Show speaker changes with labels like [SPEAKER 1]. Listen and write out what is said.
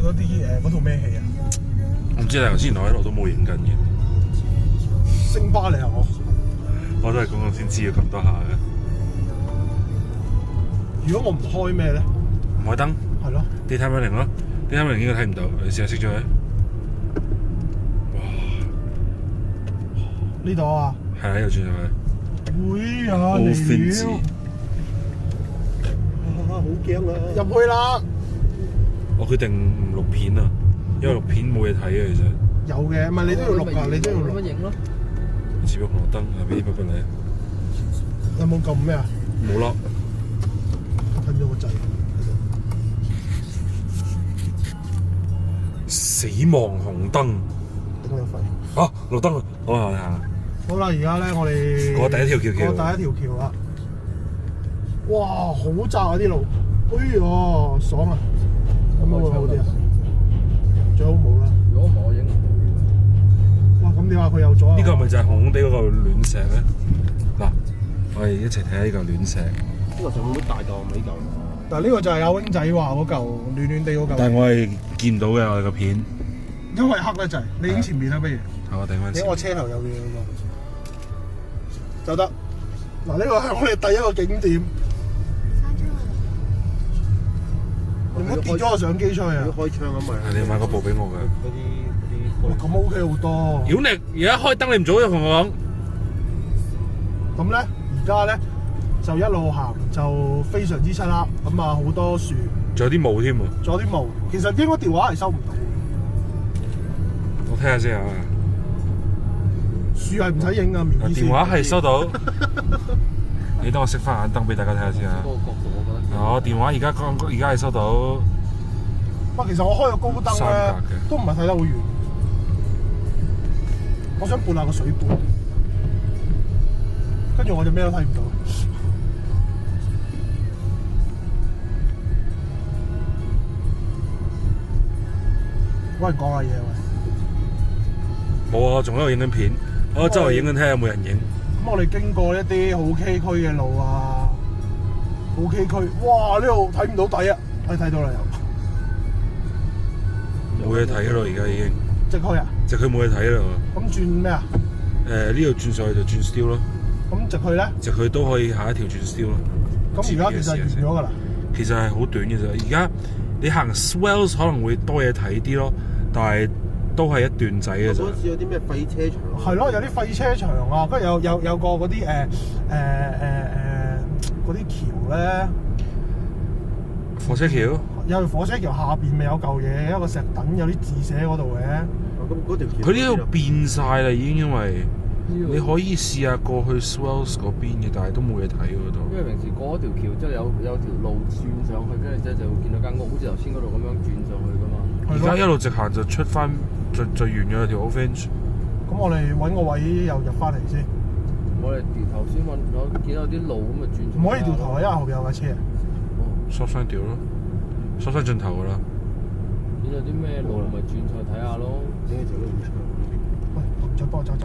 [SPEAKER 1] 嗰啲嗰套咩戲啊？
[SPEAKER 2] 我唔知啊，頭先我喺度都冇影緊嘅。
[SPEAKER 1] 星巴嚟啊
[SPEAKER 2] 我都係講講先知要咁多下嘅。
[SPEAKER 1] 如果我唔開咩咧？
[SPEAKER 2] 唔開燈？
[SPEAKER 1] 係咯。
[SPEAKER 2] Daytime running 咯 ，Daytime running 應該睇唔到，你試下熄咗佢。
[SPEAKER 1] 呢度啊？
[SPEAKER 2] 係啊，又轉入去。
[SPEAKER 1] 會啊！
[SPEAKER 2] 好 fancy。
[SPEAKER 1] 好驚啊！入去啦！
[SPEAKER 2] 我決定唔錄片啊，因為錄片冇嘢睇嘅其實。
[SPEAKER 1] 有嘅，唔係你都要錄㗎，你都要錄。
[SPEAKER 3] 咁樣影咯。
[SPEAKER 2] 只不過紅綠燈係俾啲筆筆你。
[SPEAKER 1] 有冇撳咩啊？
[SPEAKER 2] 冇咯。
[SPEAKER 1] 噴咗個掣。
[SPEAKER 2] 死亡紅燈。
[SPEAKER 1] 頂你肺！
[SPEAKER 2] 啊，綠燈啦！好啊，我哋行。
[SPEAKER 1] 好啦，而家咧我哋
[SPEAKER 2] 過第一條橋。
[SPEAKER 1] 過第一條橋啦。哇，好窄啊啲路！哎呀，爽啊！有冇會好啲啊？最好冇啦。
[SPEAKER 3] 如果唔我影。
[SPEAKER 1] 哇，咁點解佢有咗？
[SPEAKER 2] 呢個係咪就係紅紅地嗰個卵石咧？嗱，我哋一齊睇下呢嚿卵石。
[SPEAKER 3] 呢個上面大嚿咪呢嚿。
[SPEAKER 1] 但係呢個就係阿 wing 仔話嗰嚿暖暖地嗰嚿。
[SPEAKER 2] 但係我係見唔到嘅，我哋個片。
[SPEAKER 1] 因為黑得滯，你影前面啦，不如。
[SPEAKER 2] 係我頂翻先。
[SPEAKER 1] 我車頭有嘢嗰個就得。嗱，呢個係我哋第一個景點。你唔好跌咗個相機出去啊！
[SPEAKER 3] 開窗咁咪。
[SPEAKER 2] 你買個部俾我㗎。
[SPEAKER 1] 哇，咁 OK 好多。
[SPEAKER 2] 妖你而家開燈，你唔早啲同我
[SPEAKER 1] 講。咁咧，而家咧就一路行就非常之漆黑，咁啊好多樹。
[SPEAKER 2] 仲有啲霧添喎。
[SPEAKER 1] 仲有啲霧，其實應該電話係收唔到。
[SPEAKER 2] 我睇下先啊。
[SPEAKER 1] 樹係唔使影噶，免
[SPEAKER 2] 電話係收到。你等我熄翻眼燈俾大家睇下先啊。我電話而家係收到。
[SPEAKER 1] 不過其實我開個高燈咧，都唔係睇得好遠。我想撥下個水管，跟住我就咩都睇唔到。喂，講下嘢喂。
[SPEAKER 2] 冇啊，仲喺度影緊片。我周圍影緊睇下有冇人影。
[SPEAKER 1] 咁我哋經過一啲好崎嶇嘅路啊，好崎嶇。哇！呢度睇唔到底啊，睇到啦又。
[SPEAKER 2] 冇嘢睇咯，而家已經。
[SPEAKER 1] 直去啊？
[SPEAKER 2] 直去冇嘢睇啦。
[SPEAKER 1] 咁轉咩啊？
[SPEAKER 2] 呢度轉上去就轉 still 咯。
[SPEAKER 1] 咁直去咧？
[SPEAKER 2] 直去都可以下一條轉 still 咯。
[SPEAKER 1] 咁而家其實完咗㗎啦。
[SPEAKER 2] 其實係好短嘅啫。而家你行 swells 可能會多嘢睇啲咯，但係都係一段仔嘅啫。
[SPEAKER 3] 嗰陣時有啲咩廢車場？
[SPEAKER 1] 係咯，有啲廢車場啊，跟住有個嗰啲嗰啲橋咧。
[SPEAKER 2] 火車橋。
[SPEAKER 1] 有條火車橋下邊咪有嚿嘢，一個石凳有啲字寫嗰度嘅。
[SPEAKER 3] 咁嗰條橋。
[SPEAKER 2] 佢呢度變晒啦，已經因為你可以試下過去 Swells 嗰邊嘅，但係都冇嘢睇嗰度。
[SPEAKER 3] 因為平時過嗰條橋之後有條路轉上去，跟住之後就會見到間屋，好似頭先嗰度咁樣轉上去噶嘛。
[SPEAKER 2] 而家一路直行就出翻最遠嘅條 Orange。
[SPEAKER 1] 咁我哋揾個位又入翻嚟先。
[SPEAKER 3] 我哋頭先我見到啲路咁啊轉。
[SPEAKER 1] 唔可以掉頭啊，因為後邊有架車啊。
[SPEAKER 2] 縮翻掉咯，縮翻盡頭噶啦。
[SPEAKER 3] 見到啲咩路咪轉上去睇下咯。
[SPEAKER 1] 喂，再幫我走。